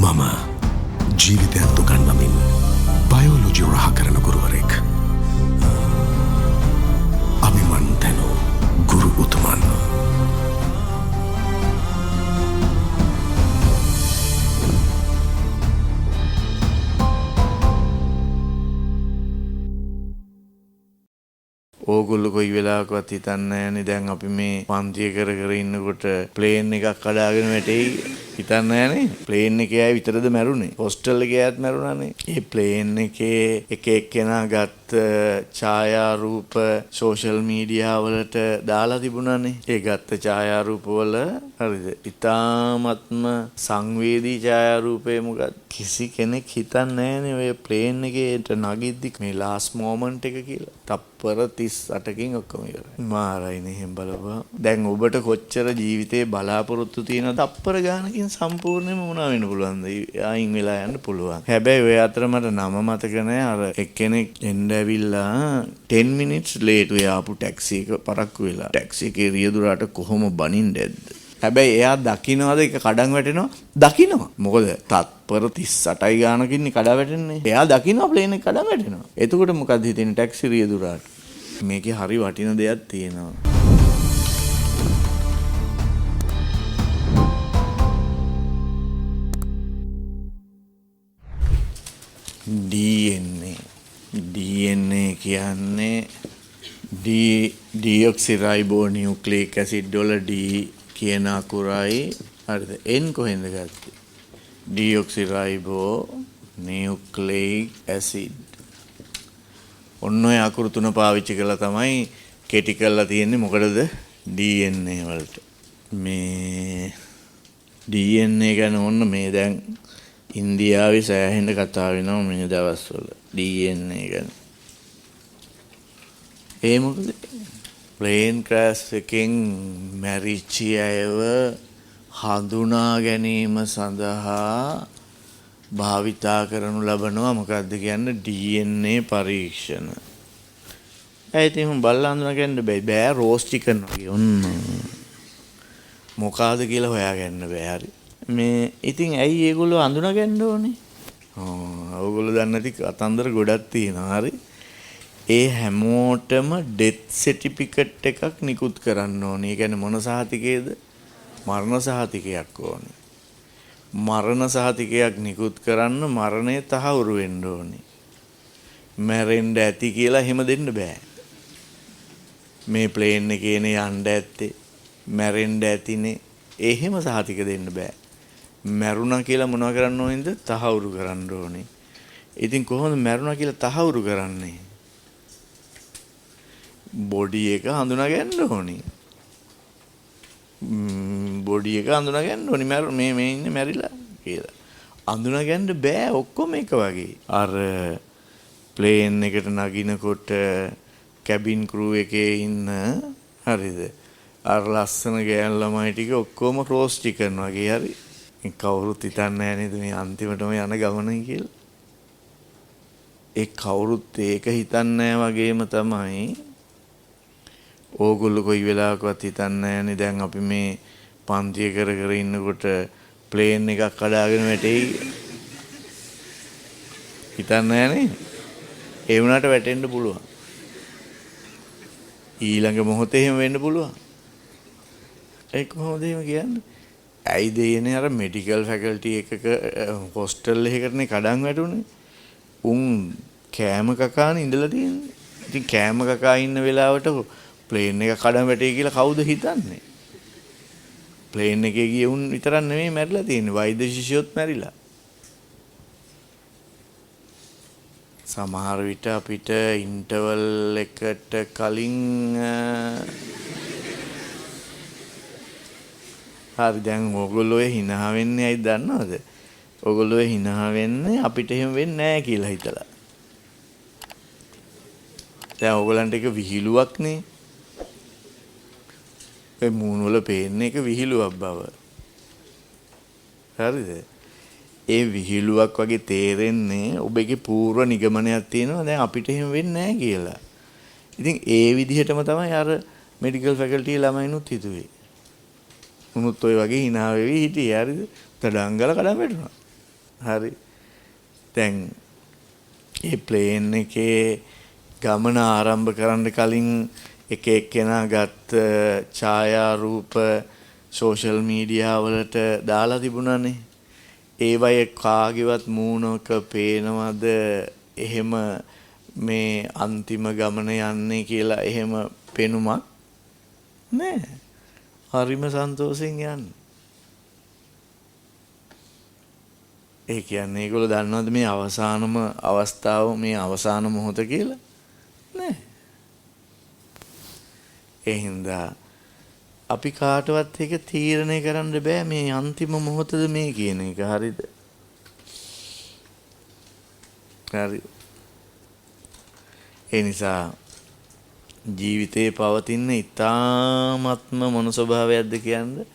මම ජීවිතයත් උගන්වමින් බයෝලොජි රහ කරන ගුරුවරෙක්. අභිමන් තැනෝ ගුරු උතුමන්. ඕගොල්ලෝ කොයි වෙලාවකවත් හිතන්නේ නැහැනේ දැන් අපි මේ පන්තිය කර කර ඉන්නකොට ප්ලේන් එකක් කඩාගෙන වැටෙයි හිතන්නේ නැහැනේ. ප්ලේන් එකේ අය විතරද මැරුණේ? හොස්ටල් එකේ අයත් මැරුණානේ. ඒ ප්ලේන් එකේ එක එක්කෙනා ගත්ත ඡායාරූප සෝෂල් මීඩියා වලට දාලා තිබුණානේ. ඒ ගත්ත ඡායාරූප වල හරිද? ඊ타ත්ම සංවේදී ඡායාරූපේ මොකක්ද? කිසි කෙනෙක් හිතන්නේ නැහැනේ ඔය ප්ලේන් එකේට නගිද්දි මේ ලාස්ට් මොමන්ට් එක කියලා. තප්පර 38කින් ඔක්කොම ඉවරයි. මාරයිනේ එහෙම බලපුවා. දැන් ඔබට කොච්චර ජීවිතේ බලාපොරොත්තු තියෙන තප්පර ගානකින් සම්පූර්ණයෙන්ම මොනවා වෙන්න පුළුවන්ද? ආයින් වෙලා යන්න පුළුවන්. හැබැයි ඔය අතර මට නම මතක නැහැ. අර එක්කෙනෙක් එන්න ඇවිල්ලා 10 minutes late ඔය ආපු ටැක්සි එක පරක්කු වෙලා. ටැක්සි එකේ රියදුරාට කොහොම බනින්නද? හැබැයි එයා දකින්නවද ඒක කඩන් වැටෙනවා? දකින්නවා. මොකද තත්පර 38යි ගානකින් කඩා වැටෙන්නේ. එයා දකින්නවා ප්ලේන් එක කඩන් වැටෙනවා. එතකොට මොකද හිතෙන්නේ ටැක්සි රියදුරාට? මේකේ හරි වටින දෙයක් තියෙනවා. DNA කියන්නේ ඩිऑක්සිරයිබෝනියුක්ලික් ඇසිඩ් වල D කියන අකුරයි හරිද? N කොහෙන්ද ගත්තේ? ඩිऑක්සිරයිබෝ නියුක්ලික් ඇසිඩ්. ඔන්න ඔය අකුරු තුන පාවිච්චි කරලා තමයි කෙටි කරලා තියෙන්නේ. මොකටද? DNA වලට. මේ DNA ගැන ඔන්න මේ දැන් ඉන්දියාවේ සෑහෙන කතා වෙනවා මේ දවස්වල DNA ගැන. ඒ මොකද? ප්ලේන් ක්‍රෑෂ් එකෙන් මැරිච්ච අයව හඳුනා ගැනීම සඳහා භාවිතා කරනු ලබනවා මොකක්ද කියන්නේ DNA පරීක්ෂණ. ඒ ඉතින් බලලා හඳුනා ගන්න බෑ රෝස් චිකන් වගේ ඔන්න මොකಾದ කියලා හොයාගන්න බෑ. හරි මේ ඉතින් ඇයි ඒගොල්ලෝ හඳුනා ගන්න ඕනේ? ඔයගොල්ලෝ දන්නේ නැති කතන්දර ගොඩක් තියෙනවා. හරි ඒ හැමෝටම ඩෙත් සර්ටිෆිකට් එකක් නිකුත් කරන්න ඕනේ. ඒ කියන්නේ මොන සහතිකයේද? මරණ සහතිකයක් ඕනේ. මරණ සහතිකයක් නිකුත් කරන්න මරණය තහවුරු වෙන්න ඕනේ. මැරෙන්න ඇති කියලා එහෙම දෙන්න බෑ. මේ ප්ලේන් එකේනේ යන්න ඇත්තේ. මැරෙන්න ඇතිනේ. එහෙම සහතික දෙන්න බෑ. මැරුණා කියලා මොනවා කරන්න ඕනේද? තහවුරු කරන්න ඕනේ. ඉතින් කොහොමද මැරුණා කියලා තහවුරු කරන්නේ? බොඩි එක හඳුනා ගන්න ඕනේ. බොඩි එක හඳුනා ගන්න ඕනේ මේ ඉන්නේ මැරිලා කියලා. හඳුනා ගන්න බෑ ඔක්කොම එක වගේ. අර ප්ලේන් එකට නගිනකොට කැබින් ක්‍රූ එකේ ඉන්න හරිද? අර ලස්සන ගෑන් ළමයි ටික ඔක්කොම රෝස් චිකන් වගේ හරි. කවුරුත් හිතන්නේ නැහැ නේද මේ අන්තිමටම යන ගමන කියලා. ඒ කවුරුත් ඒක හිතන්නේ වගේම තමයි ඕගොල්ලෝ කොයි වෙලාවකවත් හිතන්නේ නැහැනේ දැන් අපි මේ පන්තිය කර කර ඉන්නකොට ප්ලේන් එකක් කඩාගෙන වැටෙයි හිතන්නේ නැහනේ. ඒ වුණාට වැටෙන්න පුළුවන්. ඊළඟ මොහොතේ එහෙම වෙන්න පුළුවන්. ඒ කොහොමද එහෙම කියන්නේ? ඇයි දෙයනේ අර මෙඩිකල් ෆැකල්ටි එකක හොස්ටල් එකකටනේ කඩන් වැටුනේ. උන් කෑම කකානේ ඉඳලා තියෙන්නේ. ඉතින් කෑම කකා ඉන්න වෙලාවට ප්ලේන් එක කඩන් වැටේ කියලා කවුද හිතන්නේ? ප්ලේන් එකේ ගිය උන් විතරක් නෙමෙයි මැරිලා තියෙන්නේ. වෛද්‍ය ශිෂ්‍යයොත් මැරිලා. සමහර විට අපිට ඉන්ටර්වල් එකට කලින් හරි දැන් ඕගොල්ලෝ හිනා වෙන්නේ ඇයි දන්නවද? ඕගොල්ලෝ හිනා වෙන්නේ අපිට එහෙම වෙන්නේ නැහැ කියලා හිතලා. දැන් ඕගොල්ලන්ට එක විහිළුවක්නේ. ඒ මූණ වල පේන්නේ එක විහිළුවක් බව. හරිද? ඒ විහිළුවක් වගේ තේරෙන්නේ ඔබගේ පූර්ව නිගමනයක් තියෙනවා දැන් අපිට එහෙම වෙන්නේ නැහැ කියලා. ඉතින් ඒ විදිහටම තමයි අර මෙඩිකල් ෆැකල්ටි ළමයිනුත් හිතුවේ. උනුත් ඔය වගේ hina වෙවි හිටියේ හරිද? තඩංගල කඩන් වැටුණා. හරි. දැන් ඒ ප්ලේන් එකේ ගමන ආරම්භ කරන්න කලින් එක එක්කෙනා ගත්ත ඡායාරූප සෝෂල් මීඩියා වලට දාලා තිබුණානේ. ඒවයේ කාගේවත් මූණක පේනවද එහෙම මේ අන්තිම ගමන යන්නේ කියලා එහෙම පෙනුමක් නෑ. හරිම සන්තෝෂෙන් යන්නේ. ඒ කියන්නේ ඒගොල්ලෝ දන්නවද මේ අවසානම අවස්ථාව මේ අවසාන මොහොත කියලා? නෑ. ඒ හින්දා අපි කාටවත් ඒක තීරණය කරන්න බෑ මේ අන්තිම මොහොතද මේ කියන එක. හරිද? හරි. ඒ නිසා ජීවිතේ පවතින ඊ타ත්ම මොන ස්වභාවයක්ද කියන්නේ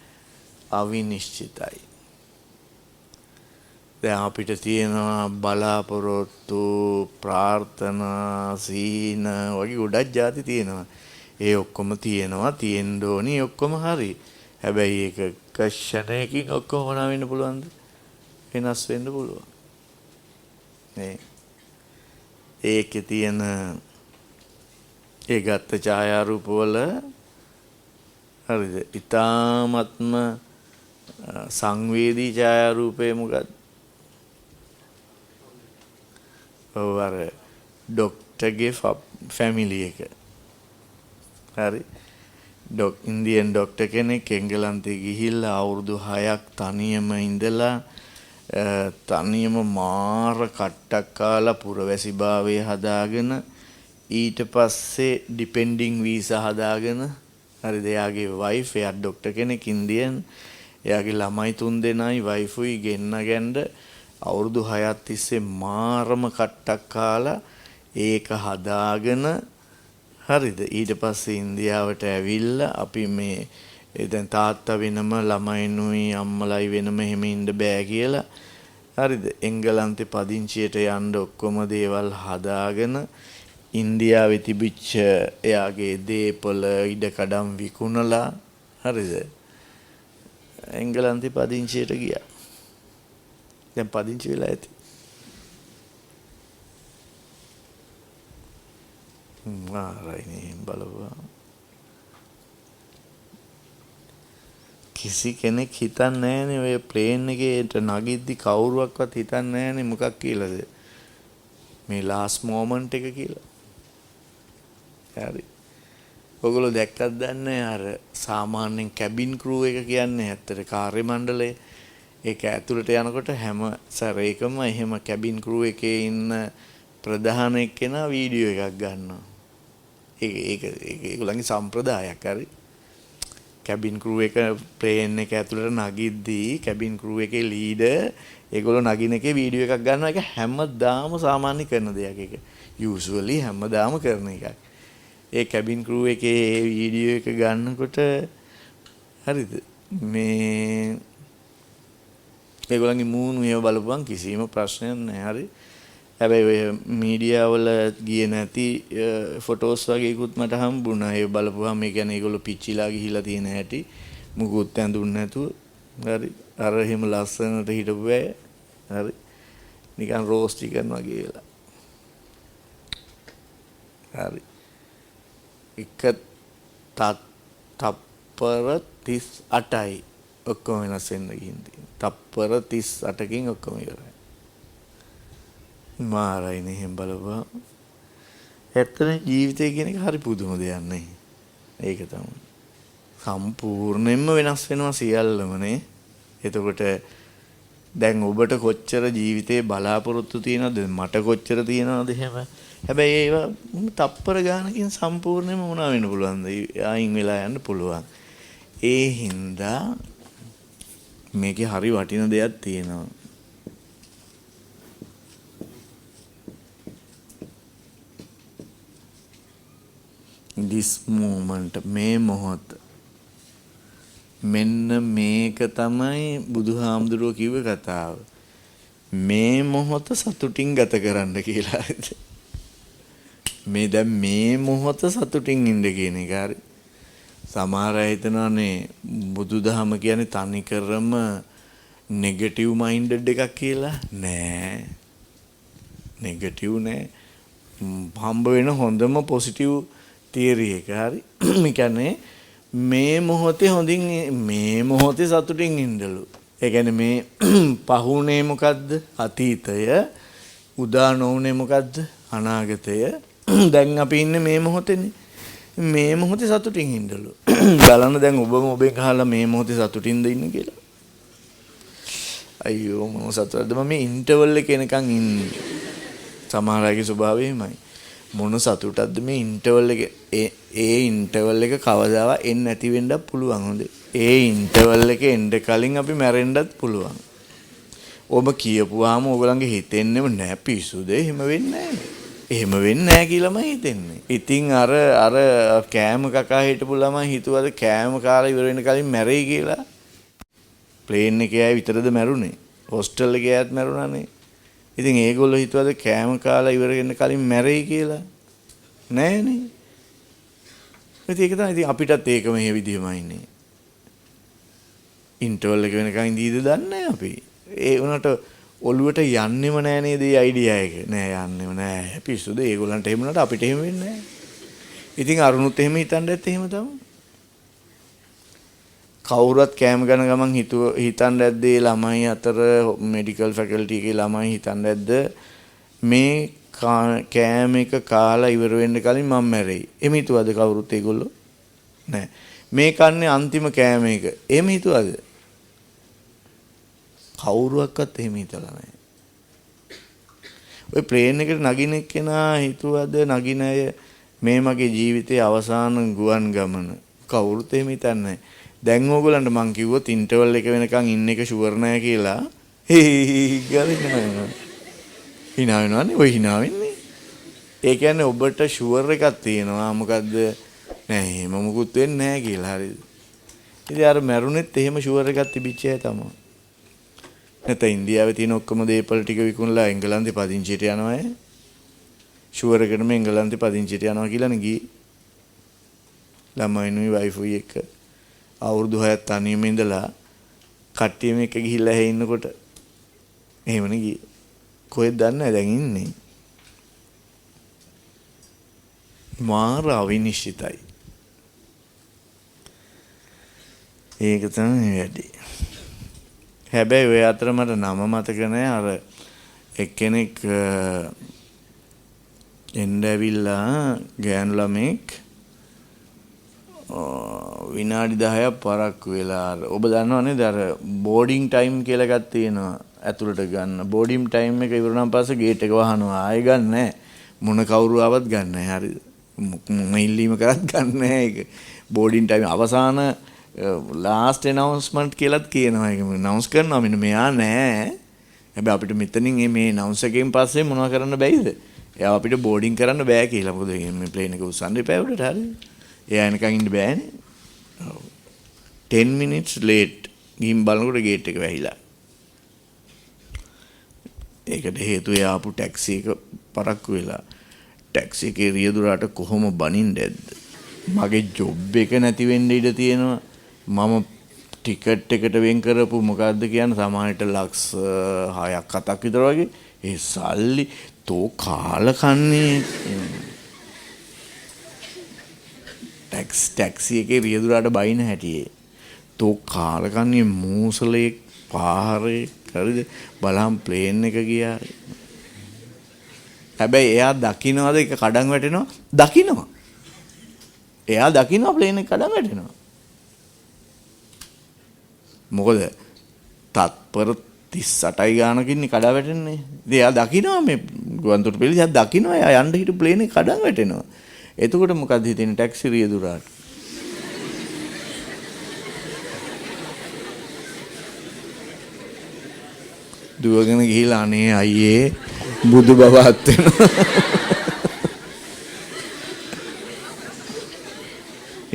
අවිනිශ්චිතයි. දැන් අපිට තියෙනවා බලාපොරොත්තු, ප්‍රාර්ථනා, සීන වගේ ගොඩක් જાති තියෙනවා. ඒ ඔක්කොම තියෙනවා, තියෙන්න ඕනි, ඔක්කොම හරි. හැබැයි ඒක ක්ෂණයකින් ඔක්කොම වුණා වෙන්න පුළුවන්ද? වෙනස් වෙන්න පුළුවන්. නේ. ඒකේ තියෙන ඒ ගත්ත ඡායාරූප වල හරිද? ඊ타ත්ම සංවේදී ඡායාරූපේ මොකක්ද? ඔව් අර ඩොක්ටර්ගේ ෆැමිලි එක. හරි. ඉන්දියන් ඩොක්ටර් කෙනෙක් එංගලන්තේ ගිහිල්ලා අවුරුදු 6ක් තනියම ඉඳලා තනියම මාර කට්ටක් කාලා පුරවැසි භාවයේ හදාගෙන ඊට පස්සේ ඩිපෙන්ඩින් වීසා හදාගෙන හරිද එයාගේ වයිෆ් එයා ඩොක්ටර් කෙනෙක් ඉන්දියන් එයාගේ ළමයි 3 දෙනයි වයිෆුයි ගෙන්නගෙන අවුරුදු 6ක් තිස්සේ මාරම කට්ටක් කාලා ඒක හදාගෙන හරිද ඊට පස්සේ ඉන්දියාවට ඇවිල්ලා අපි මේ දැන් තාත්තා වෙනම ළමයිනුයි අම්මලයි වෙනම එහෙම ඉන්න බෑ කියලා හරිද එංගලන්තේ පදිංචියට යන්න ඔක්කොම දේවල් හදාගෙන ඉන්දියාවේ තිබිච්ච එයාගේ දේපොළ ඉඩකඩම් විකුණලා හරිද එංගලන්තේ පදිංචියට ගියා. දැන් පදිංචි වෙලා ඇති. මාරයිනේ බලපුවා. කිසි කෙනෙක් හිතන්නේ නැහනේ ඔය ප්ලේන් එකේට නගිද්දි කවුරුවක්වත් හිතන්නේ නැහනේ මොකක් කියලාද මේ ලාස්ට් මොමන්ට් එක කියලා. හරි. ඔයගොල්ලෝ දැක්කද දන්නේ අර සාමාන්‍යයෙන් කැබින් ක්‍රූ එක කියන්නේ ඇත්තට කාර්ය මණ්ඩලය ඒක ඇතුළට යනකොට හැම සැරේකම එහෙම කැබින් ක්‍රූ එකේ ඉන්න ප්‍රධාන එක්කෙනා වීඩියෝ එකක් ගන්නවා. ඒක ඒගොල්ලන්ගේ සම්ප්‍රදායක් හරි. කැබින් ක්‍රූ එක ප්ලේන් එක ඇතුළට නගිද්දී කැබින් ක්‍රූ එකේ ලීඩර් ඒගොල්ලෝ නගින එකේ වීඩියෝ එකක් ගන්නවා. ඒක හැමදාම සාමාන්‍ය කරන දෙයක්. ඒක යූසුවලි හැමදාම කරන එකක්. ඒ කැබින් ක්‍රූ එකේ වීඩියෝ එක ගන්නකොට හරිද මේ ඒගොල්ලන්ගේ මූණු ඒව බලපුවම කිසිම ප්‍රශ්නයක් නැහැ. හරි. හැබැයි ඔය මීඩියා වල ගියේ නැති ෆොටෝස් වගේකුත් මට හම්බුණා. ඒ බලපුවාම මේ කියන්නේ ඒගොල්ලෝ පිච්චිලා ගිහිලා තියෙන හැටි මුකුත් ඇඳුන්නේ නැතුව. හරි. අර එහෙම ලස්සනට හිටපු අය. හරි. නිකන් රෝස්ටි කරනවා කියලා. හරි. එක තප්පර 38යි ඔක්කොම වෙනස් වෙන්න ගිහින් තියෙනවා. තප්පර 38කින් ඔක්කොම ඉවරයි. මාරයිනේ එහෙම බලපුවා. ඇත්තටම ජීවිතය කියන එක හරි පුදුම දෙයක් නේ. ඒක තමයි. සම්පූර්ණයෙන්ම වෙනස් වෙනවා සියල්ලම නේ. එතකොට දැන් ඔබට කොච්චර ජීවිතේ බලාපොරොත්තු තියෙනවද මට කොච්චර තියෙනවද එහෙම. හැබැයි ඒවා තප්පර ගානකින් සම්පූර්ණයෙන්ම මොනවා වෙන්න පුළුවන්ද? ආයින් වෙලා යන්න පුළුවන්. ඒ හින්දා මේකේ හරි වටින දෙයක් තියෙනවා. this moment මේ මොහොත මෙන්න මේක තමයි බුදුහාමුදුරුවෝ කිව්ව කතාව. මේ මොහොත සතුටින් ගත කරන්න කියලා. මේ දැන් මේ මොහොත සතුටින් ඉන්න කියන එක හරි. සමහර අය හිතනවානේ බුදුදහම කියන්නේ තනිකරම නෙගටිව් මයින්ඩඩ් එකක් කියලා නෑ. නෙගටිව් නෑ. හම්බ වෙන හොඳම පොසිටිව් තියරි එක. හරි. මේ කියන්නේ මේ මොහොතේ හොඳින් මේ මොහොතේ සතුටින් ඉඳලු. ඒ කියන්නේ මේ පහුනේ මොකද්ද? අතීතය. උදා නොවුනේ මොකද්ද? අනාගතය. දැන් අපි ඉන්නේ මේ මොහොතේනේ. මේ මොහොතේ සතුටින් ඉඳලු. බලන්න දැන් ඔබම ඔබෙන් අහලා මේ මොහොතේ සතුටින්ද ඉන්නේ කියලා. අයියෝ මම සතුටුද මම මේ ඉන්ටර්වල් එකේ එනකන් ඉන්නේ. සමහර අයගේ ස්වභාවය එහෙමයි. මොන සතුටක්ද මේ ඉන්ටර්වල් එක ඒ ඉන්ටර්වල් එක කවදාවත් එන්නේ නැති වෙන්නත් පුළුවන් හොඳේ. ඒ ඉන්ටර්වල් එක එන්න කලින් අපි මැරෙන්නත් පුළුවන්. ඔබ කියපුවාම ඕගලන්ගේ හිතෙන්නේම නෑ පිස්සුද එහෙම වෙන්නේ නෑ. එහෙම වෙන්නේ නෑ කියලාම හිතෙන්නේ. ඉතින් අර කෑම කකා හිටපු ළමයි හිතුවද කෑම කාලා ඉවර වෙන කලින් මැරෙයි කියලා? ප්ලේන් එකේ ආයි විතරද මැරුණේ? හොස්ටල් එකේ ආයත් මැරුණානේ. ඉතින් ඒගොල්ලෝ හිතුවද කෑම කාලා ඉවර වෙන්න කලින් මැරෙයි කියලා? නෑනේ. ඒක තමයි. ඉතින් අපිටත් ඒක මේ විදිහමයි ඉන්නේ. ඉන්ටර්වල් එක වෙනකන් ඉඳීද දන්නේ අපි. ඒ උනට ඔළුවට යන්නෙම නෑ නේද මේ අයිඩියා එක. නෑ යන්නෙම නෑ. පිස්සුද ඒගොල්ලන්ට එහෙම නට අපිට එහෙම වෙන්නේ නෑ. ඉතින් අරුණුත් එහෙම හිතන්න ඇත්ත එහෙම තමයි. කවුරුත් කෑම ගන ගමන් හිතන්න ඇද්දේ ළමයි අතර මෙඩිකල් ෆැකල්ටි එකේ ළමයි හිතන්න ඇද්ද මේ කෑම එක කාලා ඉවර වෙන්න කලින් මම මැරෙයි. එහෙම හිතුවද කවුරුත් ඒගොල්ලෝ? නෑ. මේ කන්නේ අන්තිම කෑම එක. එහෙම හිතුවද? කවුරුවක්වත් එහෙම හිතලා නෑ. ඔය ප්ලේන් එකට නගින එක්කෙනා හිතුවද නගින අය මේ මගේ ජීවිතයේ අවසාන ගුවන් ගමන? කවුරුත් එහෙම හිතන්නේ නෑ. දැන් ඕගොල්ලන්ට මං කිව්වොත් ඉන්ටර්වල් එක වෙනකන් ඉන්න එක ෂුවර් නෑ කියලා හිනා වෙනවනේ. ඔය හිනා වෙන්නේ. ඒ කියන්නේ ඔබට ෂුවර් එකක් තියෙනවා. මොකද්ද? නෑ එහෙම මොකුත් වෙන්නේ නෑ කියලා. හරිද? ඉතින් අර මැරුණෙත් එහෙම ෂුවර් එකක් තිබිච්ච අය තමයි. නැත්නම් ඉන්දියාවේ තියෙන ඔක්කොම දේපල ටික විකුණලා එංගලන්තේ පදිංචියට යනවා අය. ෂුවර් එකටම එංගලන්තේ පදිංචියට යනවා කියලානේ ගියේ. ළමයිනුයි වයිෆුයි එක්ක අවුරුදු 6ක් තනියම ඉඳලා කට්ටියම එක ගිහිල්ලා එහෙ ඉන්නකොට එහෙමනේ ගියේ. කොහෙද දන්නේ දැන් ඉන්නේ. මාර අවිනිශ්චිතයි. ඒක තමයි වැඩි. හැබැයි ඔය අතර මට නම මතක නෑ. අර එක්කෙනෙක් එන්න ඇවිල්ලා ගෑනු ළමෙක් විනාඩි 10ක් පරක්කු වෙලා ඔබ දන්නවනේ අර බෝඩින් ටයිම් කියලා එකක් තියෙනවා ඇතුළට ගන්න. බෝඩින් ටයිම් එක ඉවරනම් පස්සේ ගේට් එක වහනවා. ආයෙ ගන්න නෑ. මොන කවුරු ආවත් ගන්න නෑ. හරිද? මොන ඉල්ලීම කරත් ගන්න නෑ ඒක. බෝඩින් ටයිම් අවසාන ලාස්ට් ඇනවුන්ස්මන්ට් කියලාත් කියනවා. ඒක අනවුන්ස් කරනවා මෙන්න මෙයා නෑ. හැබැයි අපිට මෙතනින් මේ අනවුන්ස් එකෙන් පස්සේ මොනව කරන්න බැයිද? එයා අපිට බෝඩින් කරන්න බෑ කියලා. මොකද මේ ප්ලේන් එක උස්සන්න එපා උඩට. හරිද? එයා එනකන් ඉන්න බෑනේ. 10 minutes late ගිහින් බලනකොට ගේට් එක වැහිලා. ඒකට හේතුව එයා ආපු ටැක්සි එක පරක්කු වෙලා. ටැක්සි එකේ රියදුරාට කොහොම බනින්නද? මගේ ජොබ් එක නැති වෙන්න ඉඩ තියෙනවා. මම ටිකට් එකට වෙන් කරපු මොකද්ද කියන්නේ සමානට ලක්ස් 6ක් 7ක් විතර වගේ. ඒ සල්ලි තෝ කාල කන්නේ. ටැක්සි එකේ රියදුරාට බයින හැටියේ. තෝ කාල කන්නේ මූසලේ පාරේ හරිද? බලහන් ප්ලේන් එක ගියා. හැබැයි එයා දකින්නවද ඒක කඩන් වැටෙනවා? දකින්නවා. එයා දකින්නවා ප්ලේන් එක කඩන් වැටෙනවා. මොකද තත්පර 38යි ගානකින් කඩා වැටෙන්නේ. ඉතින් එයා දකින්නවා මේ ගුවන්තොට පිළි එයා දකින්නවා එයා යන්න හිටු ප්ලේන් එක කඩන් වැටෙනවා. එතකොට මොකද හිතෙන්නේ ටැක්සි රියදුරාට? දුවගෙන ගිහිලා අනේ අයියේ බුදු බව අත් වෙනවා.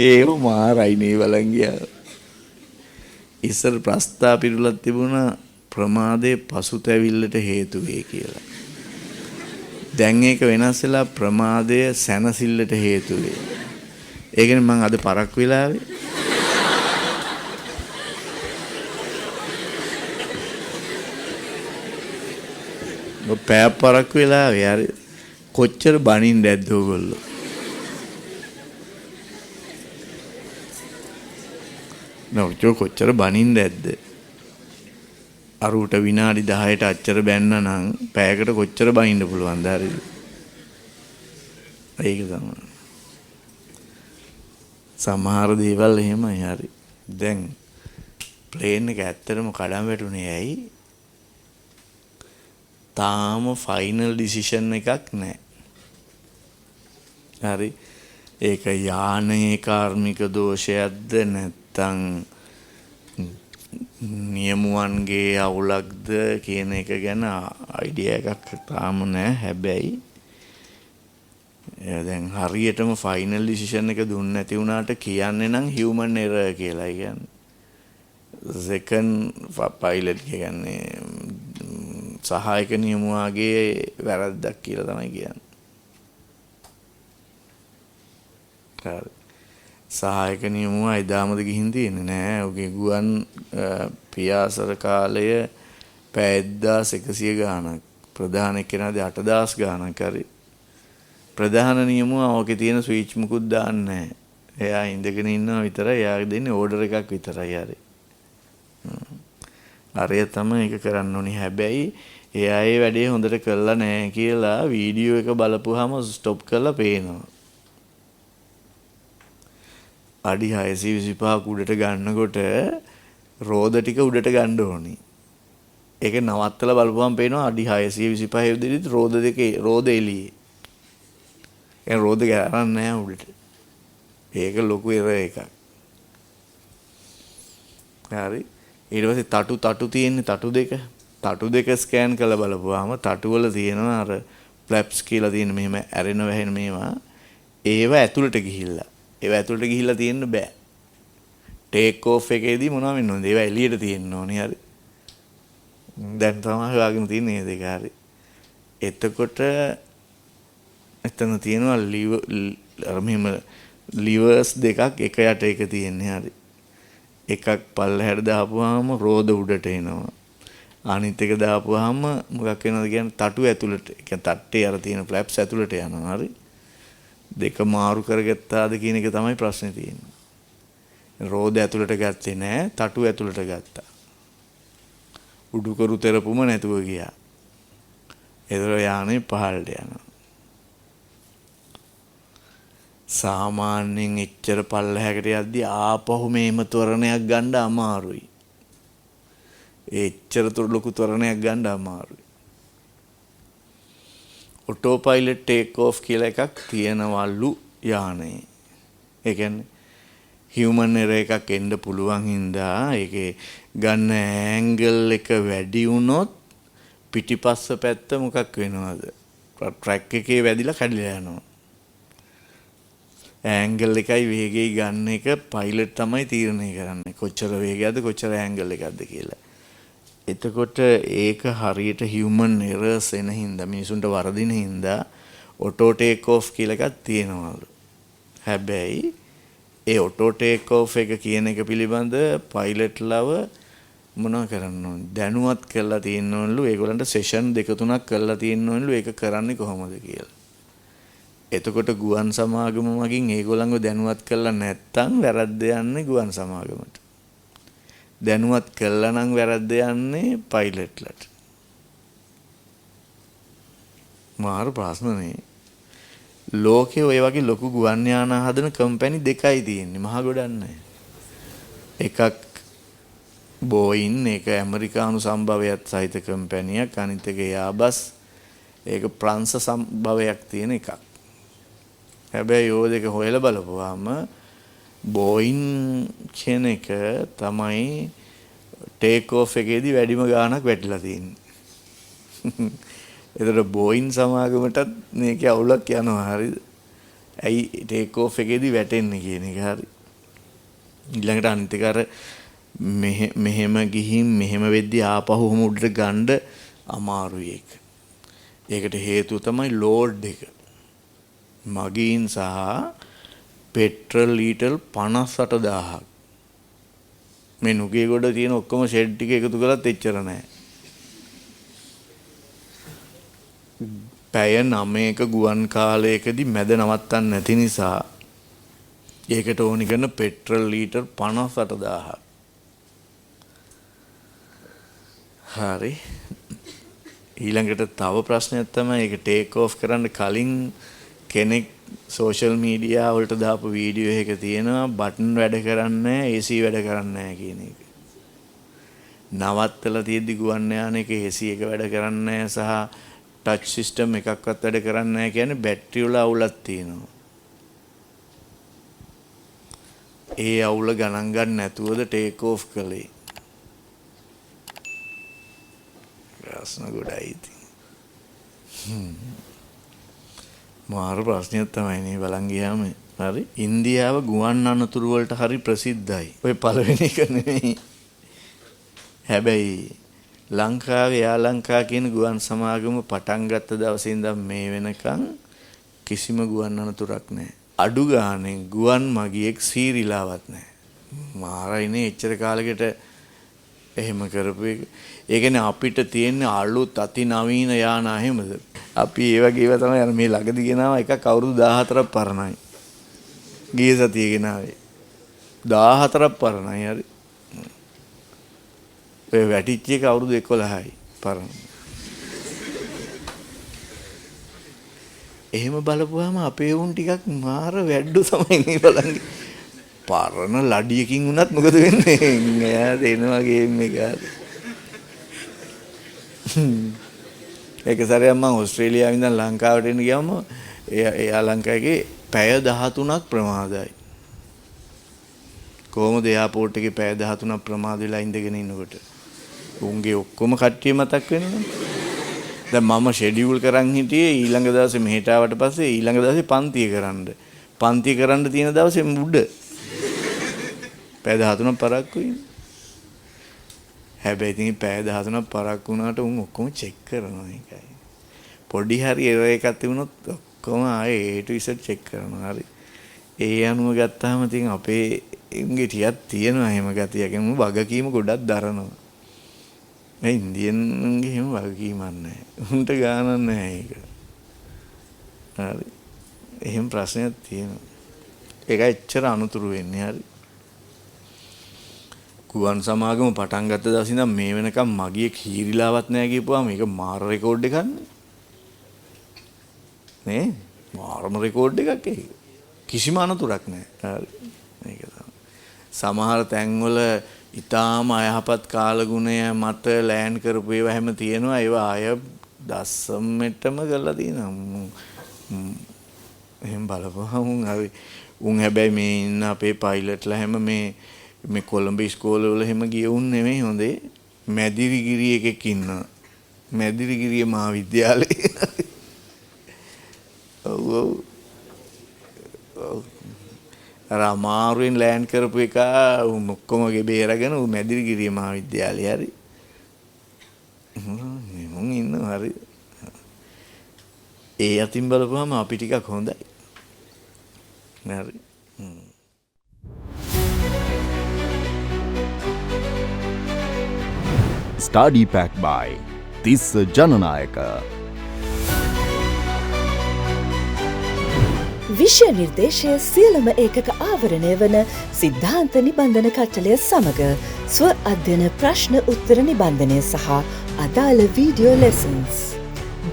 ඒව මාරයි නේ බලන් ගියා. ඉස්සර ප්‍රස්තාව පිරුලක් තිබුණා ප්‍රමාදයේ පසුතැවිල්ලට හේතු වේ කියලා. දැන් ඒක වෙනස් වෙලා ප්‍රමාදය සැනසෙල්ලට හේතු වේ. ඒකනේ මම අද පරක් වෙලාවේ පෑප්පරක් වෙලා යාර කොච්චර බනින්න ඇද්ද ඕගොල්ලෝ. නෝචෝ කොච්චර බනින්න ඇද්ද. අරුට විනාඩි 10ට අච්චර බැන්න නම් පැයකට කොච්චර බනින්න පුළුවන්ද හරිද? ඒක තමයි. සමහර දේවල් එහෙමයි හරි. දැන් ප්ලේන් එක ඇත්තටම කඩන් වැටුනේ ඇයි? තාම ෆයිනල් ඩිසිෂන් එකක් නැහැ. හරි. ඒක යානයේ කාර්මික දෝෂයක්ද නැත්නම් නියමුවන්ගේ අවුලක්ද කියන එක ගැන අයිඩියා එකක් තාම නැහැ. හැබැයි දැන් හරියටම ෆයිනල් ඩිසිෂන් එක දුන්නේ නැති වුණාට කියන්නේ නම් හියුමන් එරර් කියලා. කියන්නේ සෙකන්ඩ් පයිලට් කියන්නේ සහායක නියමුවාගේ වැරද්දක් කියලා තමයි කියන්නේ. හරි. සහායක නියමුවා එදාමද ගිහින් තියෙන්නේ නෑ. ඔහුගේ ගුවන් පියාසර කාලය පැය 1100 ගාණක්. ප්‍රධාන එක්කෙනාදී 8000 ගාණක් හරි. ප්‍රධාන නියමුවා ඕකේ තියෙන ස්විච් මුකුත් දාන්නේ නැහැ. එයා ඉඳගෙන ඉන්නවා විතරයි. එයාගේ දෙන්නේ ඕඩර් එකක් විතරයි හරි. අරය තමයි ඒක කරන්න ඕනි. හැබැයි එයා ඒ වැඩේ හොඳට කරලා නැහැ කියලා වීඩියෝ එක බලපුවාම ස්ටොප් කරලා පේනවා. අඩි 625 උඩට ගන්නකොට රෝද ටික උඩට ගන්න ඕනි. ඒක නවත්තලා බලපුවාම පේනවා අඩි 625 විදිහට රෝද එළියේ. ඒ රෝද ගන්න නැහැ උඩට. ඒක ලොකු එරර් එකක්. හරි. ඊට පස්සේ තටු තියෙන්නේ තටු දෙක ස්කෑන් කරලා බලපුවාම තටු වල තියෙනවා අර ෆ්ලැප්ස් කියලා තියෙන මෙහෙම ඇරෙන වැහෙන මේවා. ඒව ඇතුළට ගිහිල්ලා තියෙන්න බෑ. ටේක් ඔෆ් එකේදී මොනවද වෙන්න ඕනද? ඒවා එළියට තියෙන්න ඕනේ. හරි. දැන් තමයි හොයාගෙන තියන්නේ මේ දෙක. හරි. එතකොට එතන තියෙනවා මෙහෙම ලිවර්ස් දෙකක් එක යට එක තියෙන්නේ. හරි. එකක් පල්ලෙහාට දාපුවාම රෝද උඩට එනවා. අනිත් එක දාපුවාම මොකක් වෙනවද කියන්නේ තටු ඇතුළට. ඒ කියන්නේ තට්ටේ අර තියෙන ෆ්ලැප්ස් ඇතුළට යනවා. හරි. දෙක මාරු කරගත්තාද කියන එක තමයි ප්‍රශ්නේ තියෙන්නේ. රෝද ඇතුළට ගත්තේ නෑ, තටු ඇතුළට ගත්තා. උඩුකරු තෙරපුම නැතුව ගියා. ඒතර යානේ පහළට යනවා. සාමාන්‍යයෙන් එච්චර පල්ලෙහාකට යද්දී ආපහු මේම ත්වරණයක් ගන්න අමාරුයි. එච්චර ලොකු ත්වරණයක් ගන්න අමාරුයි. ඔටෝ පයිලට් ටේක් ඔෆ් කියලා එකක් තියෙනවලු යානේ. ඒ කියන්නේ හියුමන් එරර් එකක් එන්න පුළුවන් හින්දා ඒකේ ගන්න ඇන්ගල් එක වැඩි වුණොත් පිටිපස්ස පැත්ත මොකක් වෙනවද? ට්‍රැක් එකේ වැදිලා කැඩිලා යනවා. ඇන්ගල් එකයි වේගයයි ගන්න එක පයිලට් තමයි තීරණය කරන්නේ. කොච්චර වේගයක්ද කොච්චර ඇන්ගල් එකක්ද කියලා. එතකොට ඒක හරියට හියුමන් එරර්ස් එන හින්දා මිනිසුන්ට වරදින හින්දා ඔටෝ ටේක් ඔෆ් කියලා එකක් තියෙනවලු. හැබැයි ඒ ඔටෝ ටේක් ඔෆ් එක කියන එක පිළිබඳ පයිලට්ලව මොනවා කරන්න ඕන? දැනුවත් කරලා තියෙනවලු. ඒගොල්ලන්ට සෙෂන් 2-3ක් කරලා තියෙනවලු ඒක කරන්නේ කොහොමද කියලා. එතකොට ගුවන් සමාගම මගින් ඒගොල්ලන්ව දැනුවත් කළා නැත්තම් වැරද්ද යන්නේ ගුවන් සමාගමට. දැනුවත් කළා නම් වැරද්ද යන්නේ පයිලට්ලට. මාරු ප්‍රශ්නනේ. ලෝකේ ඔය වගේ ලොකු ගුවන් යාන හදන කම්පැනි දෙකයි තියෙන්නේ. මහ ගොඩක් නැහැ. එකක් බෝයින්, ඒක ඇමරිකානු සම්භවයක් සහිත කම්පැනියක්. අනිත් එක යාබස්. ඒක ප්‍රංශ සම්භවයක් තියෙන එකක්. හැබැයි ඕ දෙක හොයලා බලපුවාම බෝයින් කියන එක තමයි ටේක් ඔෆ් එකේදී වැඩිම ගාණක් වැටිලා තියෙන්නේ. ඒතර බෝයින් සමාගමටත් මේකේ අවුලක් යනවා. හරිද? ඇයි ටේක් ඔෆ් එකේදී වැටෙන්නේ කියන එක. හරි. ඊළඟට අනිත් එක අර මෙහෙම ගිහින් මෙහෙම වෙද්දී ආපහු ඔහොම උඩට ගන්න අමාරුයි ඒක. ඒකට හේතුව තමයි ලෝඩ් එක. මගීන් සහ පෙට්‍රල් ලීටර් 58000ක් මේ නුගේගොඩ තියෙන ඔක්කොම ෂෙඩ් ටික එකතු කළත් එච්චර නැහැ. පැය 9ක ගුවන් කාලයකදී මැද නවත්තන්න නැති නිසා ඒකට ඕනි කරන පෙට්‍රල් ලීටර් 58000ක්. හරි. ඊළඟට තව ප්‍රශ්නයක් තමයි ඒක ටේක් ඕෆ් කරන්න කලින් කෙනෙක් සෝෂල් මීඩියා වලට දාපු වීඩියෝ එක තියෙනවා බටන් වැඩ කරන්නේ නැහැ AC වැඩ කරන්නේ නැහැ කියන එක. නවත්තලා තියෙද්දි ගුවන් යානයක AC එක වැඩ කරන්නේ නැහැ සහ ටච් සිස්ටම් එකක්වත් වැඩ කරන්නේ නැහැ කියන්නේ බැටරි වල අවුලක් තියෙනවා. ඒ අවුල ගණන් ගන්න නැතුවද ටේක් ඕෆ් කළේ. ප්‍රශ්න ගොඩයි ඉතින්. මාරු ප්‍රශ්නයක් තමයි නේ බලන් ගියාම. හරි. ඉන්දියාව ගුවන් අනතුරු වලට හරි ප්‍රසිද්ධයි. ඔය පළවෙනි එක නෙමෙයි. හැබැයි ලංකාවේ යාලංකා කියන ගුවන් සමාගම පටන් ගත්ත දවසේ ඉඳන් මේ වෙනකන් කිසිම ගුවන් අනතුරක් නැහැ. අඩු ගානේ ගුවන් මගියෙක් සීරිලාවත් නැහැ. මාරයිනේ එච්චර කාලෙකට එහෙම කරපු එක. ඒ කියන්නේ අපිට තියෙන අලුත් අති නවීන යාන එහෙමද? අපි ඒ වගේ ඒවා තමයි අර මේ ළඟදි ගෙනාවා එකක් අවුරුදු 14ක් පරණයි. ගිය සතියේ ගෙනාවේ. 14ක් පරණයි හරි. ඒ වැටිච්ච එක අවුරුදු 11යි පරණ. එහෙම බලපුවාම අපේ උන් ටිකක් මාර වැඩ්ඩු තමයි මේ බලන්නේ. පරණ ලඩියකින් වුණත් මොකද වෙන්නේ? එයා දෙනවා ගේම් එක. ඒක සැරයක් මම ඕස්ට්‍රේලියාවෙන් ඉඳන් ලංකාවට එන්න ගියාම එයා ලංකාවේ පැය 13ක් ප්‍රමාදයි. කොහොමද එයාපෝට් එකේ පැය 13ක් ප්‍රමාද වෙලා ඉඳගෙන ඉන්නකොට උන්ගේ ඔක්කොම කට්ටිය මතක් වෙනවනේ. දැන් මම ෂෙඩියුල් කරන් හිටියේ ඊළඟ දවසේ මෙහෙට ආවට පස්සේ ඊළඟ දවසේ පන්තිය කරන්න. පන්තිය කරන්න තියෙන දවසේ උඩ පැය 13ක් පරක්කු ඉන්නේ. හැබැයි ඉතින් පැය 13ක් පරක්කු වුණාට උන් ඔක්කොම චෙක් කරනවා ඒකයි. පොඩි හරි එරර් එකක් තිබුණොත් ඔක්කොම ආයේ A to Z චෙක් කරනවා. හරි. ඒ අනුව ගත්තාම ඉතින් අපේ උන්ගේ ටිකක් තියෙනවා එහෙම ගතියක්. උන් වගකීම ගොඩක් දරනවා. මේ ඉන්දියන්ගේ එහෙම වගකීමක් නැහැ. උන්ට ගානක් නැහැ ඒක. හරි. එහෙම ප්‍රශ්නයක් තියෙනවා. ඒක එච්චර අනුතුරු වෙන්නේ හරි. ගුවන් සමාගම පටන් ගත්ත දවසේ ඉඳන් මේ වෙනකම් මගිය කීරිලාවත් නැහැ කියපුවාම මේක මාර රෙකෝඩ් එකක් නේ. මාරම රෙකෝඩ් එකක් ඒක. කිසිම අනතුරක් නැහැ. හරි. මේක තමයි. සමහර තැන්වල ඊටාම අයහපත් කාලගුණය මත ලෑන්ඩ් කරපු ඒවා හැම තියෙනවා. ඒවා අය දස්සමෙටම කරලා තියෙනවා. එහෙම බලපුවම උන් හැබැයි මේ ඉන්න අපේ පයිලට්ලා හැම මේ කොළඹ ඉස්කෝලවල එහෙම ගිය උන් නෙමෙයි හොඳේ. මැදිරිගිරි එකෙක් ඉන්නවා. මැදිරිගිරිය මහාවිද්‍යාලේ. ඔව්. අර අමාරුවෙන් ලෑන්ඩ් කරපු එක ඔක්කොම බේරගෙන මැදිරිගිරිය මහාවිද්‍යාලේ හරි. මුන් ඉන්නවා හරි. ඒ අතින් බලපුවම අපි ටිකක් හොඳයි. හරි. Study Pack by Tissa Jananayaka. විෂය නිර්දේශය සියලුම ඒකක ආවරණය වන සිද්ධාන්ත නිබන්ධන කට්ටලය සමග ස්ව අධ්‍යයන ප්‍රශ්න උත්තර නිබන්ධනය සහ අදාළ වීඩියෝ ලෙසන්ස්.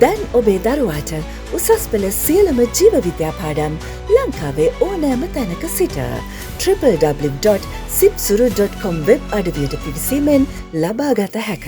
දැන් ඔබේ දරුවාට උසස් පෙළ සියලුම ජීව විද්‍යා පාඩම් ලංකාවේ ඕනෑම තැනක සිට www.sipsuru.com වෙබ් අඩවියට පිවිසීමෙන් ලබාගත හැක.